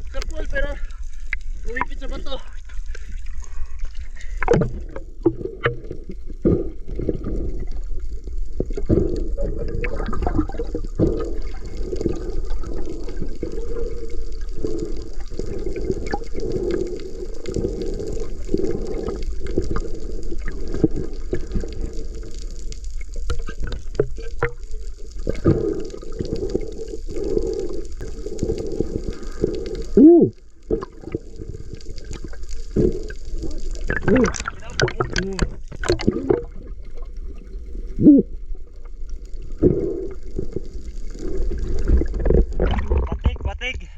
Kapul pero umipit sa bato. Batig.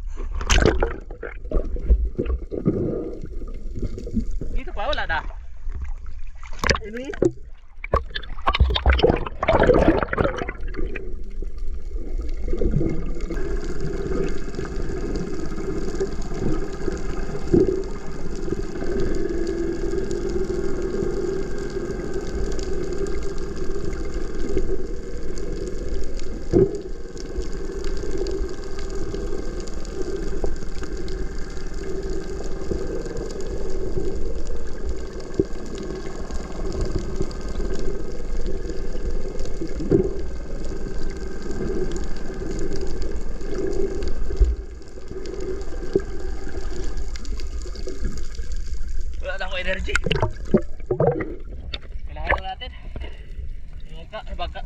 Dito pa wala na. Ini. Wala na akong energy. Kailangan na natin. Baka.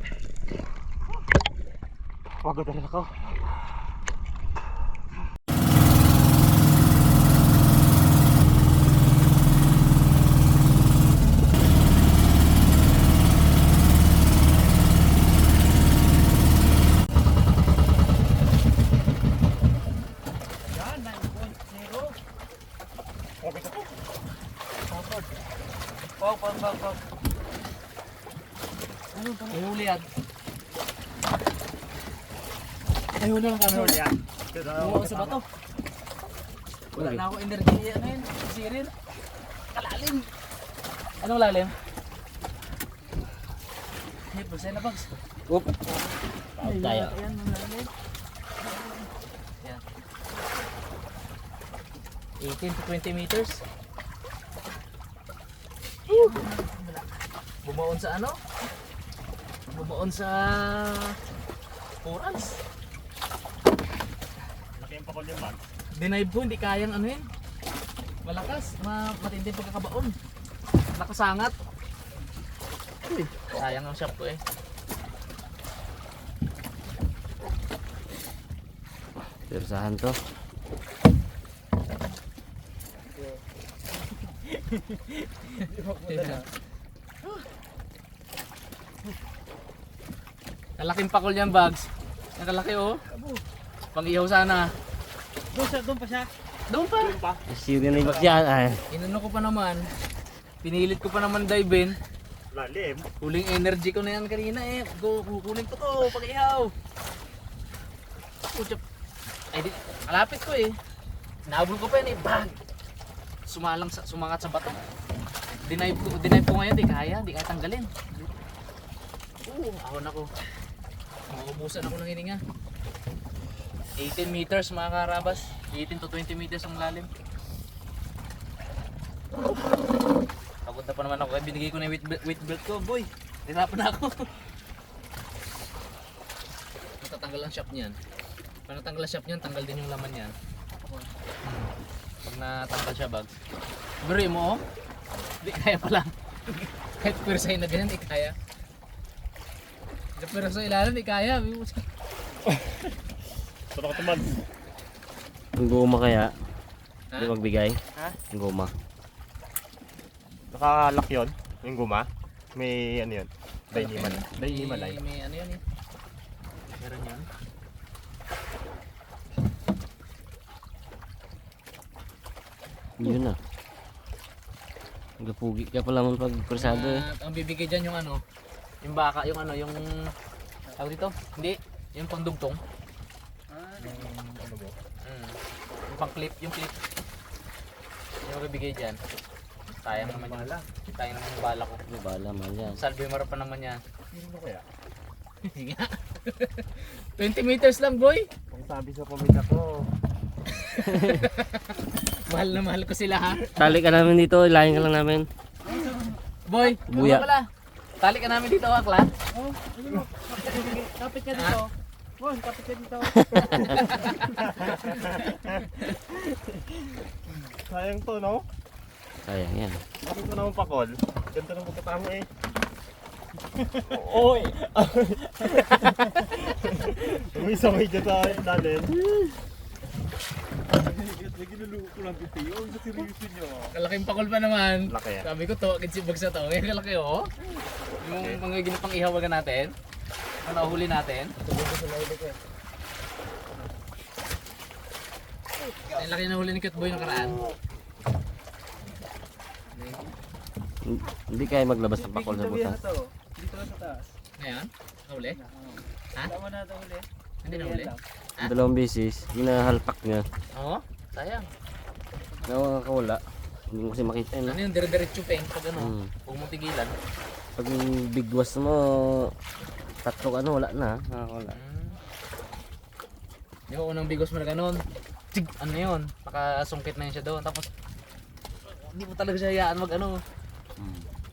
Pagod na ako. Pag. Ano ba? Ay, huli yan. Ay, huli lang kami. Huli yan. Oo, sa bato. Wala na ako energy. Ano yun? Sirin. Kalalim. Anong lalim? Hey, pulsay na bags. Oop. Paot tayo. Ayan, malalim. Ayan. 18 to 20 meters. Bumaon sa ano? Bumaon sa Orans. Laki yung pakol yung bag. Denive ko, hindi kayang ano yun. Malakas, matindi pagkakabaon. Nakasangat. Uy, sayang ang shop ko eh. Persahan to. Kalaking pakol yan bags. Nakalaki oh. Pang ihaw sana. Doon pa siya. Doon pa. Siri na yung baksyan. Ay. Inano ko pa naman. Pinilit ko pa naman dive in. Lalim. Huling energy ko na yan kanina eh. Kukunin ko to pag ihaw. Puchap. Ay di, malapit ko eh. Naabol ko pa yan eh. Bang! Sumangat sa bato. Denive ko ngayon, di kaya tanggalin. Ahon ako. Maubusan ako ng hininga. 18 meters mga karabas. 18 to 20 meters ang lalim. Pagod na pa naman ako. Binigay ko na yung weight belt ko, boy. Hirapan na ako. Matatanggal ang shop niyan. Pag natanggal ang shop niyan, tanggal din yung laman niyan. Pag natanggal siya, bag. Bro, mo oh. Di kaya pala. Kahit pirsay na ganyan, di kaya. Kahit pirsay ilalim, di kaya. Sarap ka tumad. Yung guma kaya. Ha? Hindi magbigay. Ha? Yung guma. Nakalock yun, yung guma. May ano yun, Dynimalay. May ano yan eh. Meron yan. Yun na. Gapugi ka pala man pag kursado eh. At ang bibigay dyan yung ano, yung baka, yung ano, yung tawag dito? Hindi, yung pangdugtong. Ano ba? Yung pang clip, yung clip. Yung bibigay dyan. Sayang naman yung bala. Sayang naman yung bala ko. Ano bala man yan. Salvimar pa naman yan. Ano kaya? Hindi nga. 20 meters lang boy. Kung sabi sa pamilya ko, Mahal na mahal ko sila ha. Tali ka namin dito, ilayin ka lang namin. Boy, Buya. ano pala? Tali ka namin dito akla. kapit ka dito. Boy, kapit ka dito. Sayang to, no? Sayang yan. Bakit ko naman pakol? Ganda ng pagkatama eh. Oy! Umisa-may dyan sa natin. Kalaking pakol pa naman. Laki ah. Sabi ko to, kinsibag sa to. Kaya kalaki oh. Yung mga ginapang ihawagan natin. Ano nahuli natin. Ang laki na huli ni Cute Boy nakaraan. Hindi kaya maglabas ng pakol sa butas. Dito lang sa taas. Ngayon? Nahuli? Ha? Tama na ito huli. Hindi nahuli? Ha? Dalawang beses, ginahalpak niya. Oo? Sayang. Nakakawala. Hindi mo kasi makita yun. Ano yung dire-diretso peng pag ano? Hmm. Huwag mong tigilan. Pag bigwas mo, tatlo ano, wala na. Nakakawala. Di ba unang bigos mo na ganun? Tig! Ano yun? Nakasungkit na yun siya doon. Tapos, hindi mo talaga siya hayaan mag ano.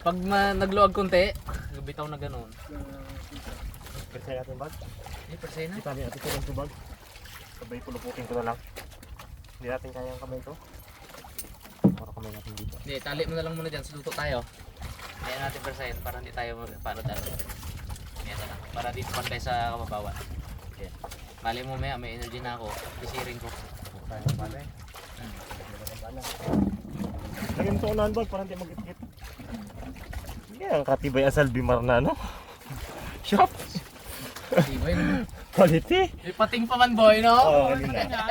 Pag nagluwag konti, bitaw na ganun. Persay natin bag. Eh, persay na. Itali natin ito ng tubag. Sabay puluputin ko na lang. Hindi natin kaya ang kamay to. Para kamay natin dito. Hindi, tali mo na lang muna dyan. Saluto tayo. Ayan natin persayin para hindi tayo paano dyan. Ayan na lang. Para dito pantay sa kababawan. Okay. Mali mo maya, may energy na ako. Isiring ko. Kaya ang bala eh. Lagyan ito unahan bag para hindi mag-itgit. Hindi ang katibay ang Salvimar na no? Shop! Diba yun? Quality! May pating pa man boy, no? Oo, kanina.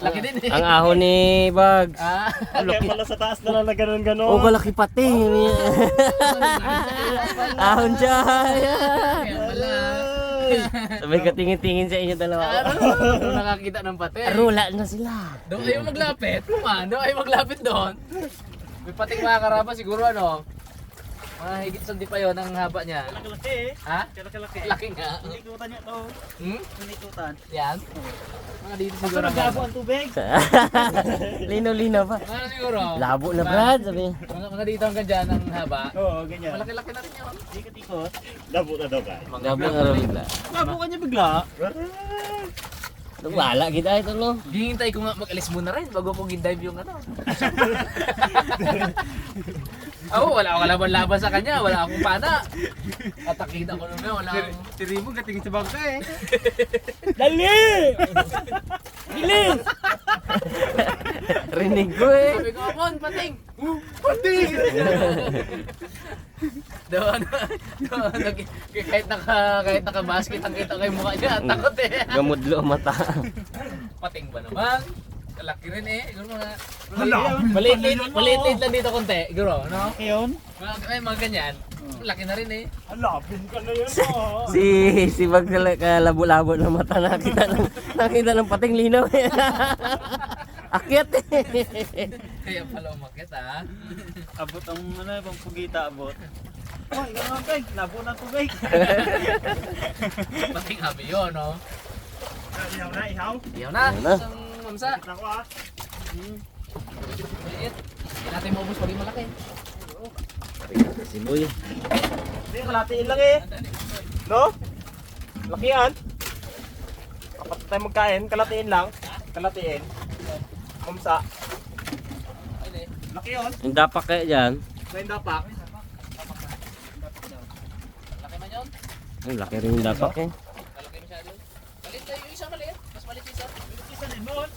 Laki din eh. Ang ahon ni Bugs. Ah, Kaya pala sa taas na lang na ganon-ganon. Oh, malaki pati. Ahon siya. kaya pala. Sabay ka tingin-tingin sa inyo dalawa. Ano nakakita ng pati? Rula na sila. Doon ayaw maglapit. Kuman, doon ayaw maglapit doon. May pating mga karaba siguro ano. Mga higit sandi pa yun ang haba niya. Kalaki eh. Ha? Kalaki. Laki nga. Nikutan niya to. Hmm? Nikutan. Yan. Mga dito siguro. Nagabo ang tubig. Lino-lino pa. Mga siguro. Labo na Brad, sabi. Mga dito hanggang dyan ang haba. Oo, ganyan. Malaki-laki na rin yun. Ikot-ikot. Labo na daw guys. Labo na rin bigla. Labo ka niya bigla. Wala kita ito no. Hihintay ko nga mag-alis muna rin bago ko gindive yung ano. Oo, wala akong laban-laban sa kanya, wala akong pana. Atakin ako naman, wala akong... Tiribo gatingin sa bangka eh. Dali! Bilis! Rinig ko eh. Sabi ko, Mon, pating! Pating! Doon, kahit naka-basket ang kita kay mukha niya, takot eh. Gamudlo ang mata. Pating ba naman? Kalaki rin eh. Siguro mga maliit lang dito konti. Siguro, no? Ngayon? Mga ganyan. Laki na rin eh. Alapin ka na yan ah. Si Bugs kalabo-labo ng mata nakita ng pating linaw. Akyat eh. Kaya pala umakit ha. Abot ang ano, pang pugita abot. Oh, ikaw nga peg. Labo ng tubig. Pating habi yun, no? Ihaw na, ihaw. Iyaw na. Iyaw na. Isang mamsa. Ako ah. Maliit. Hindi natin maubos pag malaki. Si Boy. Hindi, kalatiin lang eh. No? Laki yan. Kapag tayo magkain, kalatiin lang. Kalatiin. Kumsa. Laki yun. Yung dapak kaya dyan. Sa dapak. Laki man yun. Ang laki rin yung dapak eh. Malaki masyado. Maliit tayo yung isa maliit. Mas maliit yung isa. Isa din doon.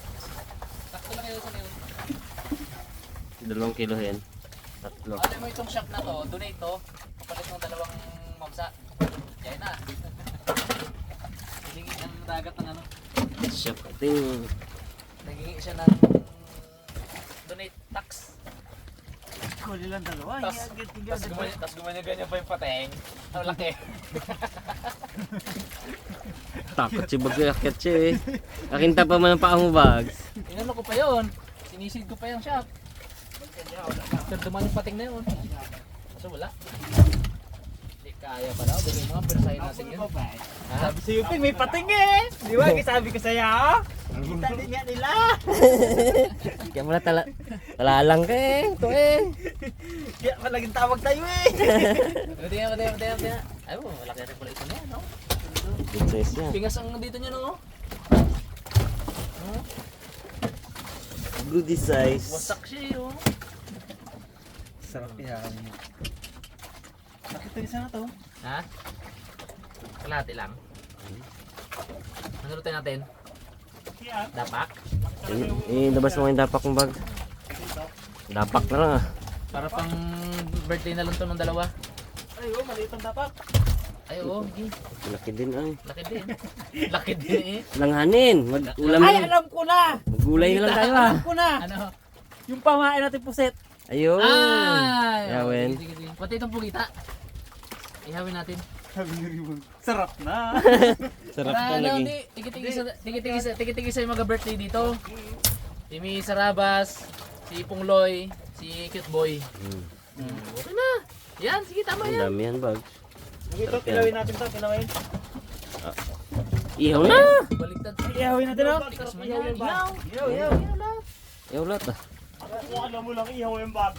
Sakto lang yun sa ngayon. 2 kilo yan. 3. Alam mo itong shop na to, donate to. Kapalit ng 2 mamsa. Yan na. Hihingi ng dagat ng ano. Siya pating. Naghingi siya ng donate tax. Kuli lang dalawa. Tapos gumanya-ganyan pa yung pateng. Ang laki. Takot si Bags akit siya eh. Kakinta pa man ang paa mo, Bags. Inano ko pa yun. Sinisid ko pa yung shop. After duman yung pating na yun. Kaso wala. Hindi kaya pala. Dali mga persahin natin yun. Ha? Sabi si Yuping, may pating eh. Di ba? Sabi ko sa'yo. Kita din nga nila. Kaya mo na talalang ka eh. Ito eh. Kaya palaging tawag tayo eh. Pati nga. Ay mo, malaki rin pala ito na yan, no? Good size yan. Pingas ang dito niya, no? Good size. Wasak siya, oh. Sarap yan. Nakita niya sana to. Ha? Kalahati lang. Ano lutin natin? Dapak? Labas mo yung dapak ng Bag. Dapak na lang ah. Para pang birthday na lang to ng dalawa. Ay, oh, maliit ang dapak. Ay, oo. Okay. Laki din ay. Laki din. Laki din eh. Langhanin. Mag-ulam Ay, na. alam ko na! Mag-gulay na lang tayo ah. Alam ko na! Ano? Yung pamain natin puset. Ayun. Ay! Yawin. Sige. Pati itong pugita. Ihawin natin. Sabi ni Rimon, sarap na. Sarap Para ka ano, lagi. tiki-tiki sa mga birthday dito. Si Mi Sarabas, si Pungloy, si Cute Boy. Okay na. Yan, sige tama Ang yan. dami yan, Bag. Ito, kilawin natin to, kilawin. Ihaw na. Baliktad. Ihawin natin oh. Tikas mo yan. Ihaw, ihaw. Ihaw lahat ah. Kung alam mo lang, ihaw yung bag.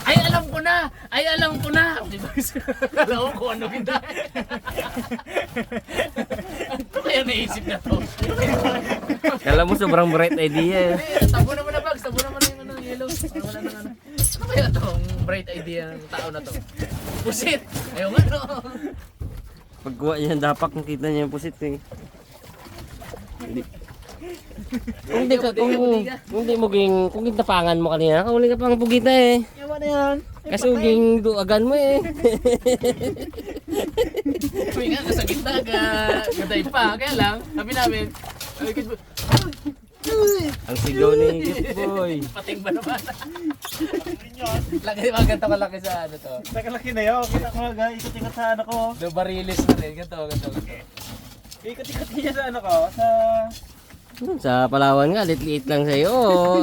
Ay, alam ko na! Ay, alam ko na! Di ba? Alam ko kung ano kita. Ano kaya naisip na to? Kala mo sobrang bright idea eh. Tabo naman na bags, tabo naman na yung ano, yellow. Para wala nang ano. Ano kaya tong bright idea ng tao na to? Pusit! Ayaw nga no! Pagkuha niya ng dapak, nakita niya yung pusit eh. Kung hindi mo ging, kung tapangan mo kanina, kauli ka pang pugita eh. Yawa na yan. Kasi ging duagan mo eh. Uy nga, nasa gitna ka. Gaday pa. Kaya lang, sabi namin, ay, Ang sigaw ni Gift Boy. pating ba naman? Laki, mga ganito kalaki sa ano to. Nakalaki na yun. Kita ko nga, ikot-ikot sa ano ko. Do barilis na rin. Ganito. Ikot-ikot niya sa ano ko. Sa Palawan nga, lit-liit lang sa'yo.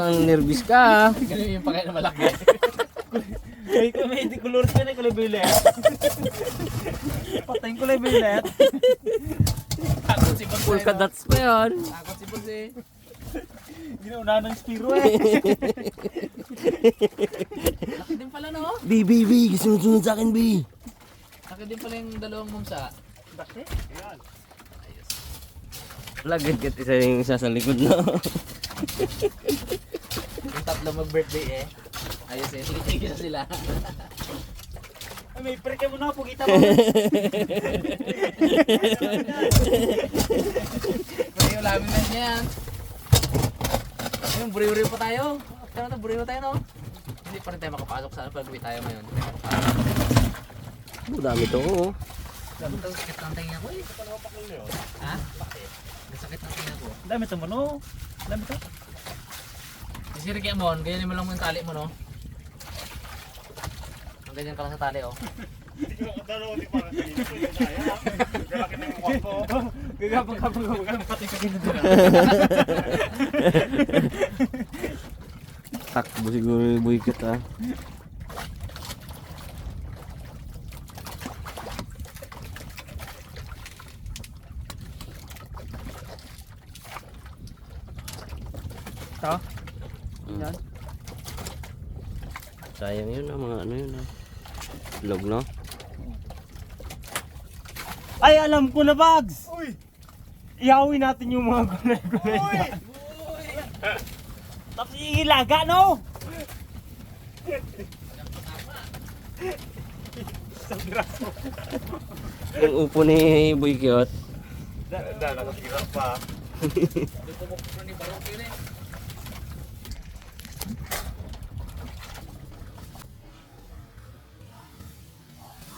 Ang nervous ka. Ganun yung pakain na malaki. May hindi colors ka na kulay violet. Patayin kulay violet. Takot si Boss. Full ka dots pa yun. Takot si Boss eh. Ginauna ng Spiro eh. Laki din pala no? B, sunod sa akin, B. Laki din pala yung dalawang mumsa. Bakit? Ayan. Lagad ka isa sa likod na. Yung tatlo mag-birthday eh. Ayos eh. Sige sila. Ay, may pre ka muna. Pugita mo. Pwede yung lamin na yan. Ayun, buri-buri pa tayo. Kaya na buri-buri tayo no? Hindi pa rin tayo makapasok sa pag-uwi tayo ngayon. Hindi tayo makapasok. Dami to oh. Sabi daw, sakit ng tinga ko eh. Ha? Sakit ng tinga ko. Dami to mo no. Dami to. Sisiri kaya mo, ganyan mo lang yung tali mo no? Ang ganyan ka lang sa tali oh. Gagapang pati ka ginagawa. Takbo siguro yung buikat ah. Ito? Yan. Sayang yun ah, mga ano yun ah. Log no? Ay, alam ko na, Bags! Uy! Ihawin natin yung mga gulay-gulay dyan. Tapos iilaga, no? Isang braso. Yung upo ni Boy Cute. Nakasira pa.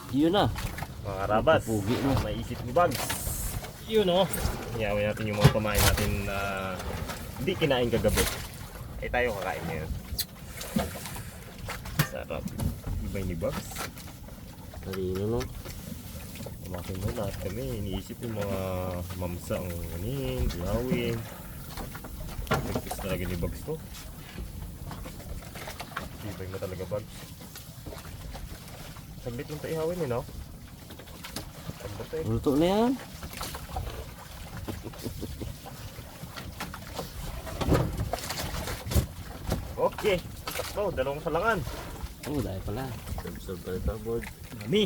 Yun na. Mga rabas, Pugi mo. maisip ni Bags. Yun o. Ihawin natin yung mga pamain natin na hindi kinain kagabi. Eh tayo kakain ngayon. Sarap. Ibay ni Bags. Kanino no? Kumakin mo lahat kami. Iniisip yung mga mamsa ang anin, ihawin. Nagpis talaga ni Bags to. Ibay mo talaga, Bags. Saglit lang tayo ihawin eh, no? Saglit tayo. Luto na yan. Okay. Takbo, dalawang salangan. Oh, dahil pala. Serve pala ito, board. Lami.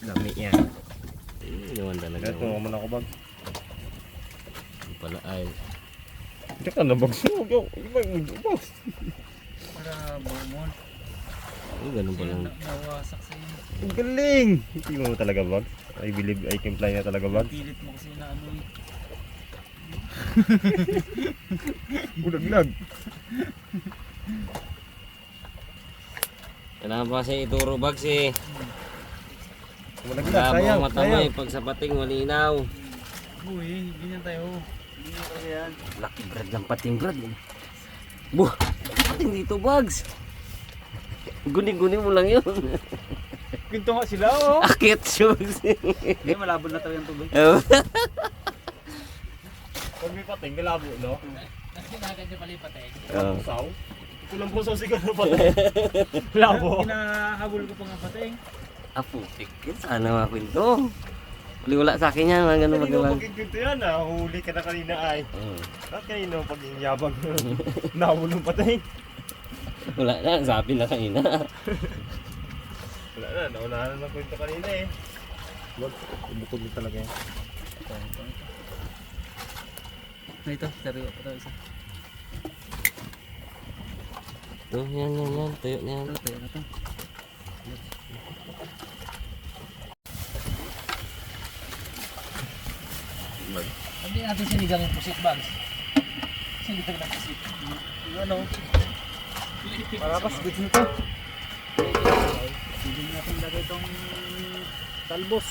Lami yan. Naman talaga. Ito naman ako, Bags. Yung pala ay. Diyan ka na, Bags. Ibay mo, Bags. Para bumon. Oh, ganun pa lang. Nawasak sa iyo. Ang galing! Hindi mo talaga, Bags. I believe I can fly na talaga, Bags. Pilit mo kasi na ano eh. Bulaglag. Kailangan pa kasi ituro Bags eh. Bulaglag, Labo sayang, ang mata mo sayang. eh. Pag sa pating, malinaw. Uy, ganyan tayo. Ganyan kasi yan. Lucky bread ng pating bread. Buh! Pating dito Bags. Guni-guni mo lang yun. Ginto nga sila oh. Akit shoes. Hindi, malabo na tayo yung tubig. Pag may pating, malabo, no? Nakikinagan niyo pala yung patay. Pusaw. Kulang pusaw siguro pating. Labo. Hinahabol ko pa nga pating. Putik. Sana makwento. Huli wala sa akin yan. Mga ganun Kanino magalang. pag-inkwento yan, ah? Huli ka na kanina ay. Oh. At kanino pag-inyabang nahulong pating. Wala na. Sabi na kanina. Wala na, naunahan na ng kwento kanina eh. Wag, bukod mo talaga yan. Ito, sariwa pa tayo isa. Oh, yan. Tuyo na yan. Ito, tayo na to. Hindi natin sinigang yung pusit, Bags. Sinigang ng pusit. Ano? Parapas, goods na to. Hindi natin lagay itong talbos.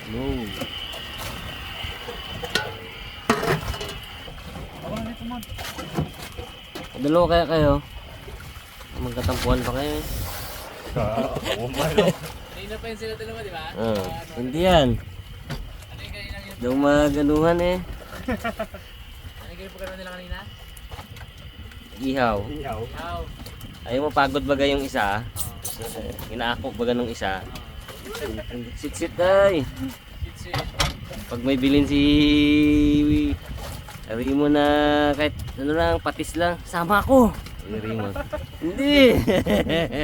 No. Ako na nito man. Dalawa kaya kayo? Magkatampuan pa kayo eh. Oo, malo. Kanina pa yun sila dalawa, di ba? Hindi yan. Ano yung kanina yun? Daw maganuhan eh. Ano yung pagkaroon nila kanina? Ihaw. Iyaw. Yaw. Ayaw mo pagod baga yung isa. Inaakok baga nung isa. Sit ay. It's Pag may bilin si sabi mo na kahit ano lang, patis lang, sama ako. Sabi mo. Hindi.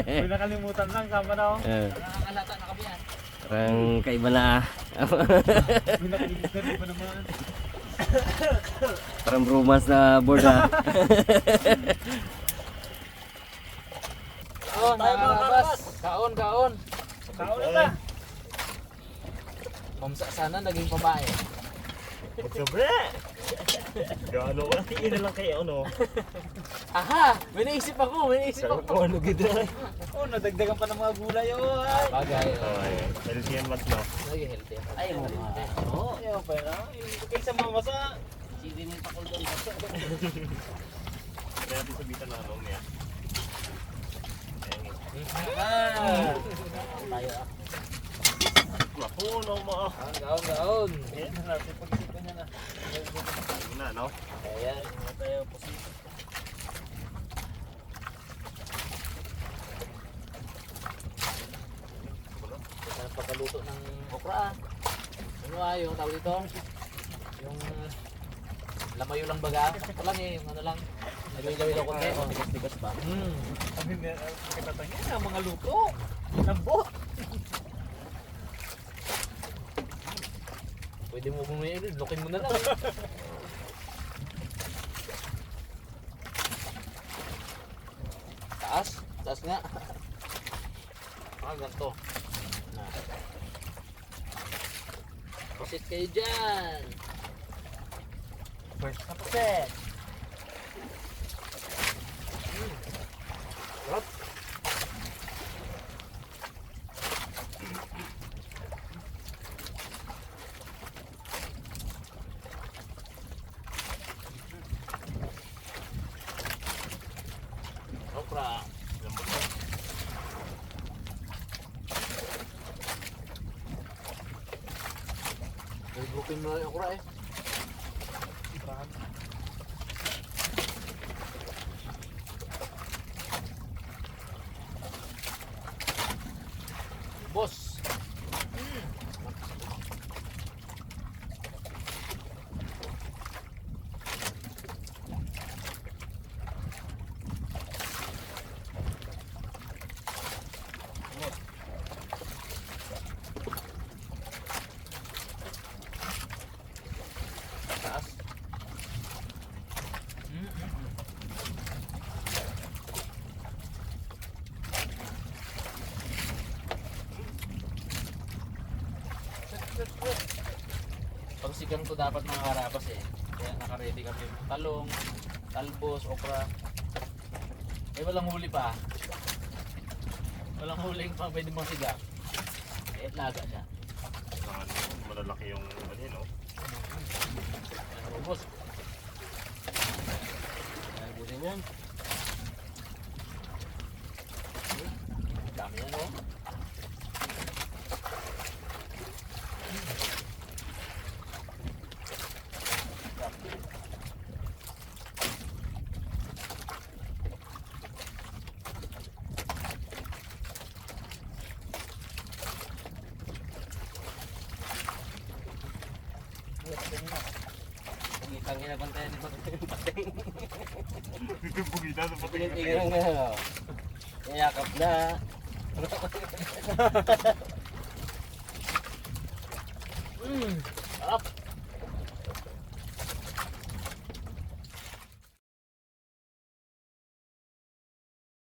May nakalimutan lang, kama na ako. nakakalata na kami yan. Parang kaiba na. May nakalimutan rin pa naman. Parang bromance na board ha. Kaon, nakarabas. Kaon. Kaon na ta. Pamsa sana naging babae. Magsabre! Gaano ka? Tiin na lang kayo, no? Aha! May naisip ako. Sabi ko, ano ganda? Oh, nadagdagan pa ng mga gulay oh. Ay. Bagay. Ay, healthy yan, Matt, no? Naging healthy. Ay mo. Oo, ayaw pa yun. Kaysa mamasa. Hindi mo yung pakul doon. Kaya natin sabitan na ano, niya. Ah! Tayo ah. Naku, no, ma. Gaon. Ayan na natin pag-isipan niya na. Ayun na, no? Ayan. Mga tayo posible. Sarap pagkaluto ng okra. Ano yung tawag dito? Yung lamayo lang baga. Ito lang eh, yung ano lang. Nagawin-gawin ako konti. Oh, tigas-tigas pa. Sabi niya, kinatangin na mga luto. Lambot. Pwede mo bumili, lukin mo na lang. Taas? Taas nga. Ganito. Na. Pasit kayo dyan. First na paset. Sarap. Okra. Lambot na. Nag-groupin mo na yung okra eh. Boss. Taas. Pag sigang to dapat mga karapas eh. Kaya naka-ready kami. Talong, talbos, okra. Eh walang huli pa. Walang huling pa pwede mong sigang. Eh laga siya. Malalaki yung ano yun, oh. Ayan, ubos. Ayan, ubusin yan. Dami yan oh. Pagitang kinabantayan ni Pating. Bugita sa pating. Tingin-tingin nga. Yakap na. Mm.